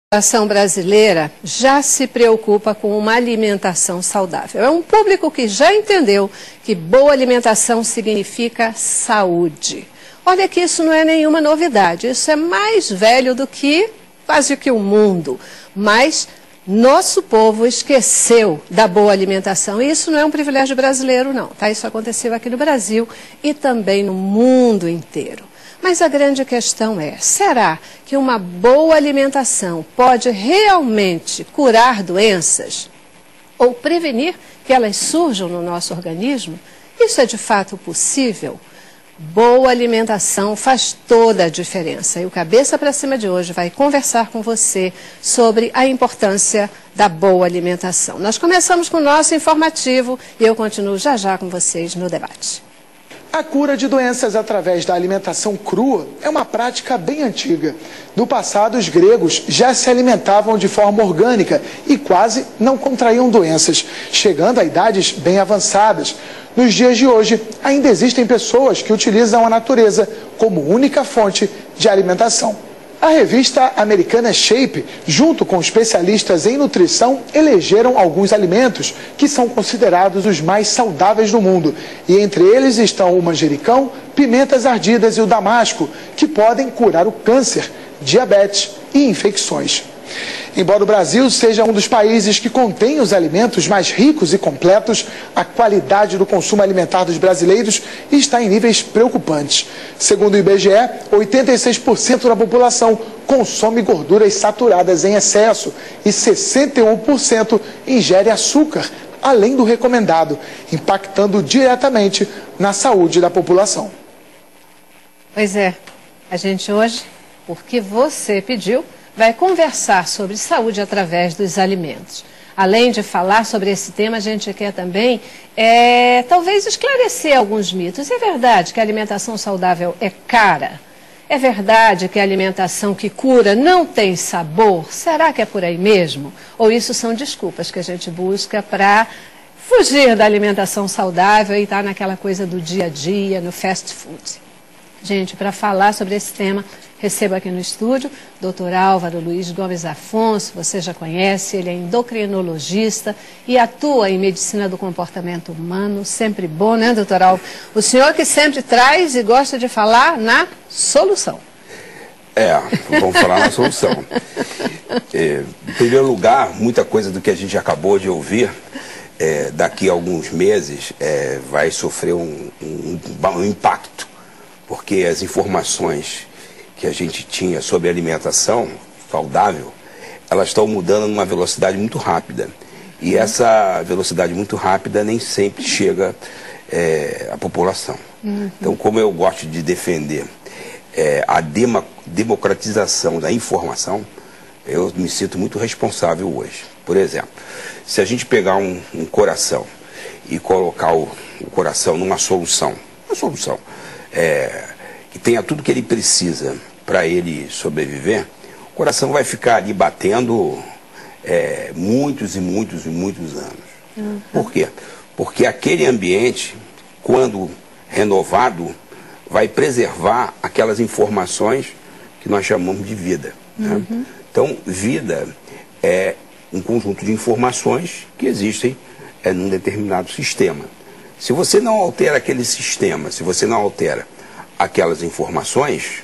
A população brasileira já se preocupa com uma alimentação saudável. É um público que já entendeu que boa alimentação significa saúde. Olha que isso não é nenhuma novidade, isso é mais velho do que quase que o mundo. Mas nosso povo esqueceu da boa alimentação e isso não é um privilégio brasileiro não, tá? Isso aconteceu aqui no Brasil e também no mundo inteiro. Mas a grande questão é, será que uma boa alimentação pode realmente curar doenças ou prevenir que elas surjam no nosso organismo? Isso é de fato possível? Boa alimentação faz toda a diferença. E o Cabeça para Cima de hoje vai conversar com você sobre a importância da boa alimentação. Nós começamos com o nosso informativo e eu continuo já já com vocês no debate. A cura de doenças através da alimentação crua é uma prática bem antiga. No passado, os gregos já se alimentavam de forma orgânica e quase não contraíam doenças, chegando a idades bem avançadas. Nos dias de hoje, ainda existem pessoas que utilizam a natureza como única fonte de alimentação. A revista americana Shape, junto com especialistas em nutrição, elegeram alguns alimentos que são considerados os mais saudáveis do mundo. E entre eles estão o manjericão, pimentas ardidas e o damasco, que podem curar o câncer, diabetes e infecções. Embora o Brasil seja um dos países que contém os alimentos mais ricos e completos, a qualidade do consumo alimentar dos brasileiros está em níveis preocupantes. Segundo o IBGE, 86% da população consome gorduras saturadas em excesso e 61% ingere açúcar, além do recomendado, impactando diretamente na saúde da população. Pois é, a gente hoje, porque você pediu, vai conversar sobre saúde através dos alimentos. Além de falar sobre esse tema, a gente quer também, talvez esclarecer alguns mitos. É verdade que a alimentação saudável é cara? É verdade que a alimentação que cura não tem sabor? Será que é por aí mesmo? Ou isso são desculpas que a gente busca para fugir da alimentação saudável e estar naquela coisa do dia a dia, no fast food? Gente, para falar sobre esse tema, recebo aqui no estúdio o Dr. Álvaro Luiz Gomes Afonso, você já conhece, ele é endocrinologista e atua em medicina do comportamento humano, sempre bom, né, doutor Álvaro? O senhor que sempre traz e gosta de falar na solução. Vamos falar na solução. Em primeiro lugar, muita coisa do que a gente acabou de ouvir, daqui a alguns meses, vai sofrer um impacto, porque as informações que a gente tinha sobre alimentação saudável, elas estão mudando numa velocidade muito rápida. E essa velocidade muito rápida nem sempre chega à população. Então, como eu gosto de defender a democratização da informação, eu me sinto muito responsável hoje. Por exemplo, se a gente pegar um coração e colocar o coração numa solução, que tenha tudo que ele precisa para ele sobreviver, o coração vai ficar ali batendo muitos e muitos e muitos anos. Por quê? Porque aquele ambiente, quando renovado, vai preservar aquelas informações que nós chamamos de vida. Né? Então, vida é um conjunto de informações que existem num determinado sistema. Se você não altera aquele sistema, se você não altera aquelas informações,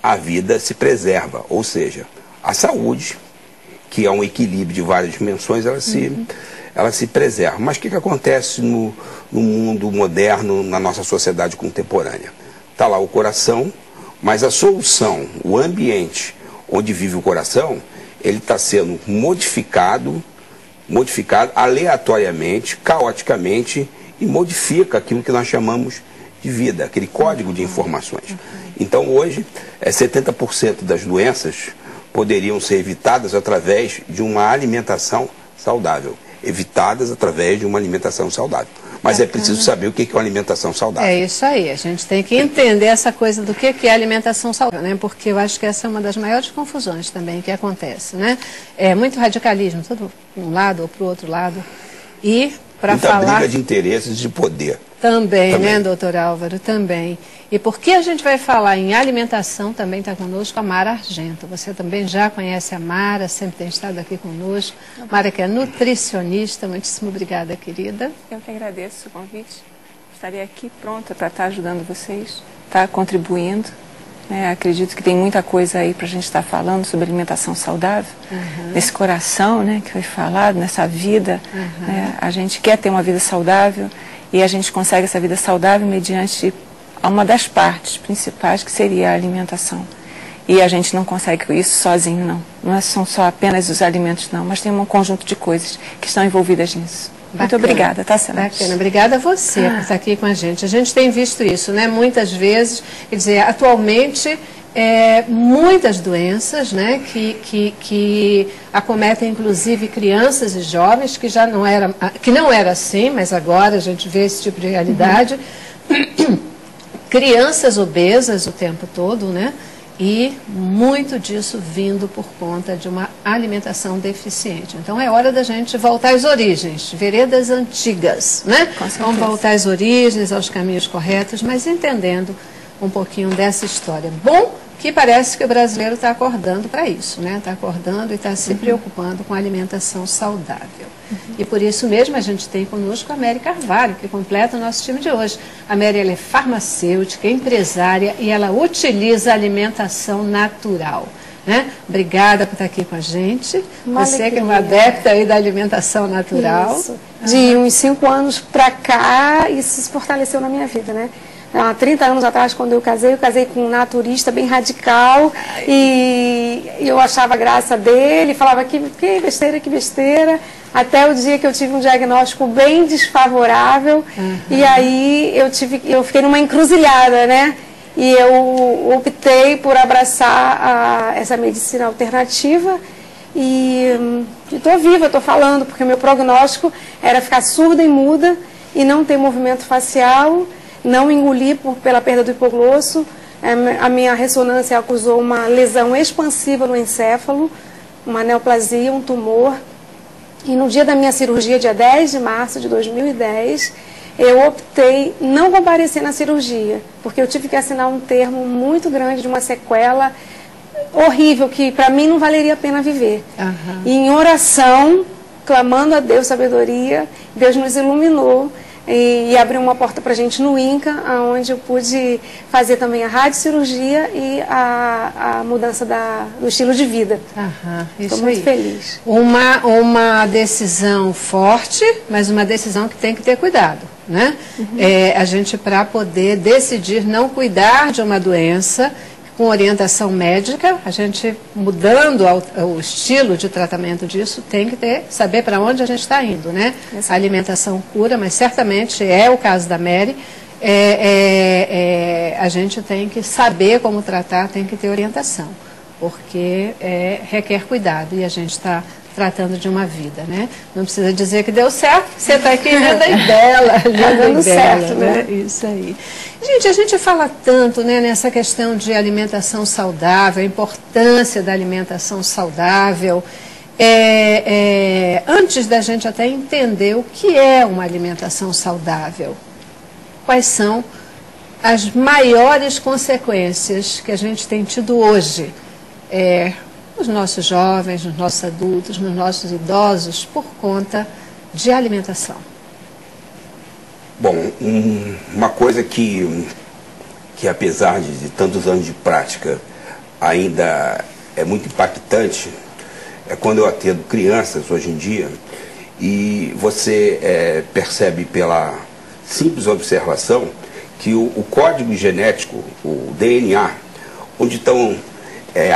a vida se preserva, ou seja, a saúde, que é um equilíbrio de várias dimensões, ela se preserva. Mas o que acontece no mundo moderno, na nossa sociedade contemporânea? Está lá o coração, mas a solução, o ambiente onde vive o coração, ele está sendo modificado aleatoriamente, caoticamente, e modifica aquilo que nós chamamos de vida, aquele código de informações. Então hoje, 70% das doenças poderiam ser evitadas através de uma alimentação saudável. Evitadas através de uma alimentação saudável. Mas é preciso saber o que é uma alimentação saudável. É isso aí, a gente tem que entender essa coisa do que é alimentação saudável, né? Porque eu acho que essa é uma das maiores confusões também que acontece, né? É muito radicalismo, tudo para um lado ou para o outro lado. E para falar... Muita briga de interesses e de poder. Também, né, doutor Álvaro? Também. E porque a gente vai falar em alimentação, também está conosco a Mara Argento. Você também já conhece a Mara, sempre tem estado aqui conosco. Mara, que é nutricionista. Muitíssimo obrigada, querida. Eu que agradeço o convite. Estarei aqui pronta para estar ajudando vocês, estar contribuindo. Acredito que tem muita coisa aí para a gente estar falando sobre alimentação saudável, nesse coração, né, que foi falado, nessa vida. A gente quer ter uma vida saudável e a gente consegue essa vida saudável mediante uma das partes principais, que seria a alimentação. E a gente não consegue isso sozinho, não. Não são só apenas os alimentos, não, mas tem um conjunto de coisas que estão envolvidas nisso. Bacana. Muito obrigada, tá, Celeste? Bacana, obrigada a você por estar aqui com a gente. A gente tem visto isso, né? Muitas vezes, quer dizer, atualmente, muitas doenças, né, que acometem inclusive crianças e jovens, que já não era assim, mas agora a gente vê esse tipo de realidade. Crianças obesas o tempo todo, né? E muito disso vindo por conta de uma alimentação deficiente. Então é hora da gente voltar às origens, veredas antigas, né? Vamos voltar às origens, aos caminhos corretos, mas entendendo um pouquinho dessa história. Bom, que parece que o brasileiro está acordando para isso, né? Está acordando e está se preocupando com a alimentação saudável. E por isso mesmo a gente tem conosco a Mary Carvalho, que completa o nosso time de hoje. A Mary, ela é farmacêutica, empresária e ela utiliza a alimentação natural, né? Obrigada por estar aqui com a gente. Você que é uma adepta aí da alimentação natural. Isso. De uns 5 anos para cá, isso se fortaleceu na minha vida, né? Há 30 anos atrás, quando eu casei com um naturista bem radical e eu achava graça dele, falava que besteira, até o dia que eu tive um diagnóstico bem desfavorável e aí eu fiquei numa encruzilhada, né? E eu optei por abraçar essa medicina alternativa e estou viva, estou falando, porque o meu prognóstico era ficar surda e muda e não ter movimento facial, não engoli pela perda do hipoglosso. A minha ressonância acusou uma lesão expansiva no encéfalo, uma neoplasia, um tumor. E no dia da minha cirurgia, dia 10 de março de 2010, eu optei não comparecer na cirurgia, porque eu tive que assinar um termo muito grande de uma sequela horrível, que para mim não valeria a pena viver. E em oração, clamando a Deus sabedoria, Deus nos iluminou e abriu uma porta para a gente no INCA, onde eu pude fazer também a radiocirurgia e a mudança do estilo de vida. Estou muito feliz. Uma decisão forte, mas uma decisão que tem que ter cuidado, né? A gente, para poder decidir não cuidar de uma doença, com orientação médica, a gente mudando o estilo de tratamento disso, tem que saber para onde a gente está indo, né? A alimentação cura, mas certamente é o caso da Mary, a gente tem que saber como tratar, tem que ter orientação, porque requer cuidado e a gente está tratando de uma vida, né? Não precisa dizer que deu certo, você está aqui vendo aí dela, dando certo, né? Isso aí. Gente, a gente fala tanto, né, nessa questão de alimentação saudável, a importância da alimentação saudável. Antes da gente até entender o que é uma alimentação saudável, quais são as maiores consequências que a gente tem tido hoje nos nossos jovens, nos nossos adultos, nos nossos idosos, por conta de alimentação? Bom, uma coisa que apesar de tantos anos de prática ainda é muito impactante é quando eu atendo crianças hoje em dia e você percebe pela simples observação que o código genético, o DNA, onde estão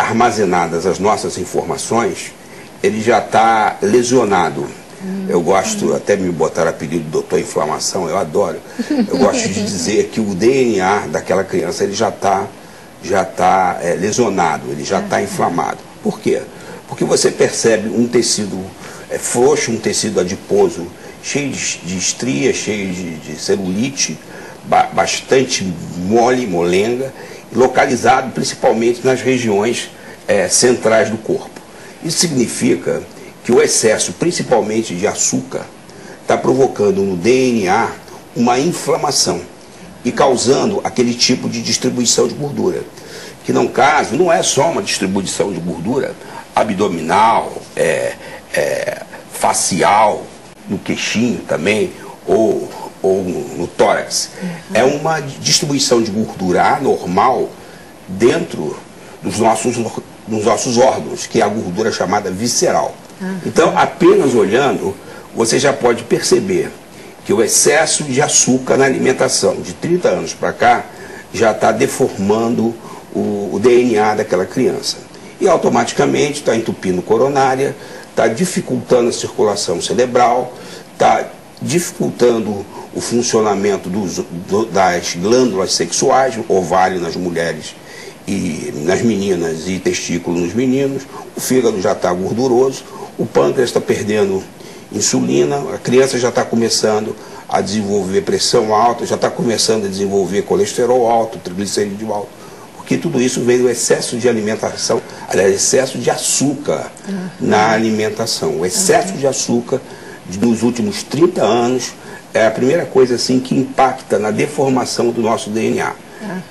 armazenadas as nossas informações, ele já está lesionado. Eu gosto, até me botar apelido de doutor inflamação, eu adoro. Eu gosto de dizer que o DNA daquela criança ele já está lesionado, ele já está inflamado. Por quê? Porque você percebe um tecido frouxo, um tecido adiposo, cheio de estrias, cheio de celulite, bastante molenga, localizado principalmente nas regiões centrais do corpo. Isso significa que o excesso, principalmente de açúcar, está provocando no DNA uma inflamação e causando aquele tipo de distribuição de gordura. Que, no caso, não é só uma distribuição de gordura abdominal, facial, no queixinho também, ou no tórax. É uma distribuição de gordura anormal dentro dos nossos órgãos, que é a gordura chamada visceral. Então, apenas olhando, você já pode perceber que o excesso de açúcar na alimentação, de 30 anos para cá, já está deformando o DNA daquela criança. E automaticamente está entupindo coronária, está dificultando a circulação cerebral, está dificultando o funcionamento das glândulas sexuais, ovário nas mulheres e nas meninas e testículo nos meninos, o fígado já está gorduroso, o pâncreas está perdendo insulina, a criança já está começando a desenvolver pressão alta, já está começando a desenvolver colesterol alto, triglicerídeo alto, porque tudo isso vem do excesso de alimentação, aliás, excesso de açúcar na alimentação. O excesso de açúcar nos últimos 30 anos é a primeira coisa assim que impacta na deformação do nosso DNA.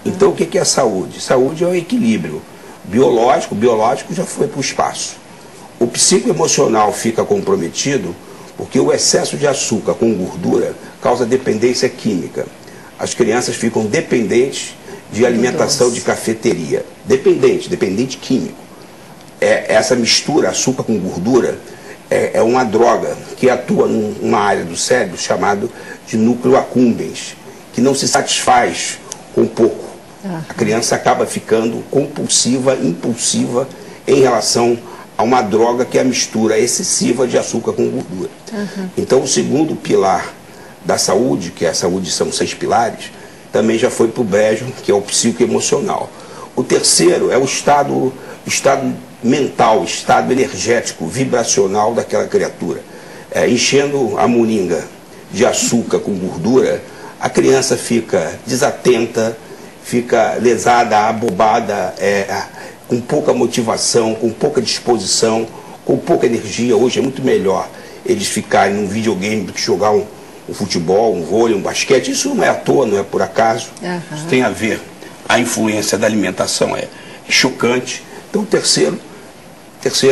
Então, o que é a saúde? Saúde é o equilíbrio biológico. O biológico já foi para o espaço. O psicoemocional fica comprometido porque o excesso de açúcar com gordura causa dependência química. As crianças ficam dependentes de alimentação de cafeteria. Dependente químico. Essa mistura açúcar com gordura é uma droga que atua numa área do cérebro chamado de núcleo accumbens, que não se satisfaz com pouco. A criança acaba ficando compulsiva, impulsiva em relação a uma droga que é a mistura excessiva de açúcar com gordura. Então, o segundo pilar da saúde, que é a saúde, são 6 pilares, também já foi para o brejo, que é o psicoemocional. O terceiro é o estado mental, estado energético, vibracional daquela criatura. Enchendo a moringa de açúcar com gordura, a criança fica desatenta, fica lesada, abobada, com pouca motivação, com pouca disposição, com pouca energia. Hoje é muito melhor eles ficarem num videogame do que jogar um futebol, um vôlei, um basquete. Isso não é à toa, não é por acaso. Isso tem a ver. A influência da alimentação é chocante. Então, o terceiro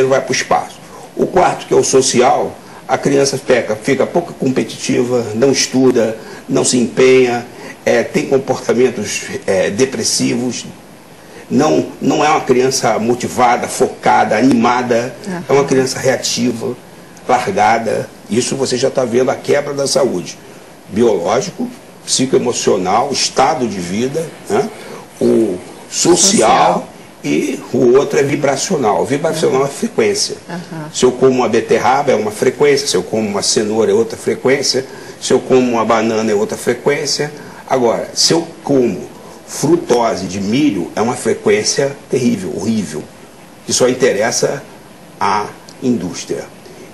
vai para o espaço. O quarto, que é o social, a criança fica pouco competitiva, não estuda, não se empenha, tem comportamentos depressivos, não é uma criança motivada, focada, animada, é uma criança reativa, largada. Isso você já está vendo a quebra da saúde. Biológico, psicoemocional, estado de vida, né? O social. E o outro é vibracional. O vibracional é frequência. Se eu como uma beterraba é uma frequência, se eu como uma cenoura é outra frequência, se eu como uma banana é outra frequência. Agora, se eu como frutose de milho é uma frequência terrível, horrível, que só interessa à indústria.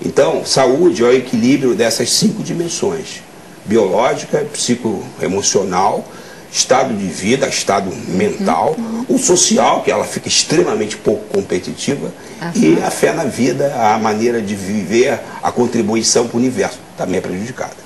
Então, saúde é o equilíbrio dessas 5 dimensões: biológica, psicoemocional, estado de vida, estado mental, o social, que ela fica extremamente pouco competitiva, e a fé na vida, a maneira de viver, a contribuição para o universo, também é prejudicada.